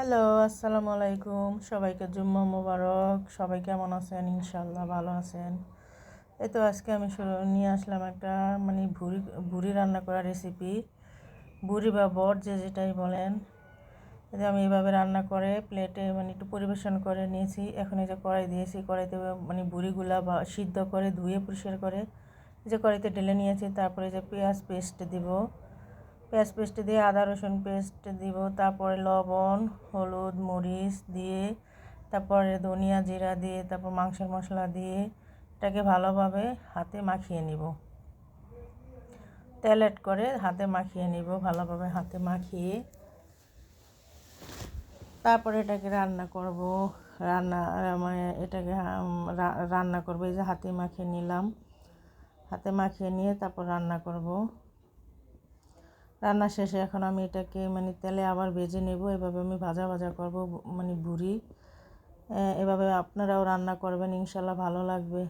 Hello, আসসালামু আলাইকুম। সবাইকে জুম্মা মোবারক। সবাই কেমন আছেন? ইনশাআল্লাহ ভালো আছেন। এই তো আজকে আমি নিয়ে আসলাম একটা ভুড়ি ভুড়ি রান্না করা রেসিপি। ভুড়ি বা বট যে যেটাই বলেন। এটা আমি এইভাবে রান্না করে প্লেটে একটু পরিবেশন করে নিয়েছি। এখন এই যে কড়াই দিয়েছি, কড়াইতে ভুড়িগুলা বা সিদ্ধ করে ধুয়ে পরিষ্কার করে যে কড়াইতে ঢেলে নিয়েছি। তারপরে যে পেঁয়াজ পেস্ট দিব, পেঁয়াজ পেস্ট দিয়ে আদা রসুন পেস্ট দিব, তারপরে লবণ হলুদ মরিচ দিয়ে, তারপরে ধনিয়া জিরা দিয়ে, তারপর মাংসের মশলা দিয়ে এটাকে ভালোভাবে হাতে মাখিয়ে নিব। তেল অ্যাড করে হাতে মাখিয়ে নিব, ভালোভাবে হাতে মাখিয়ে তারপরে এটাকে রান্না করব। রান্না এটাকে রান্না করব। এই যে হাতে মাখিয়ে নিলাম, হাতে মাখিয়ে নিয়ে তারপর রান্না করব। রান্না শেষে এখন আমি এটাকে তেলে আবার ভেজে নেব। এভাবে আমি ভাজা ভাজা করব ভুড়ি। এভাবে আপনারাও রান্না করবেন, ইনশাল্লাহ ভালো লাগবে।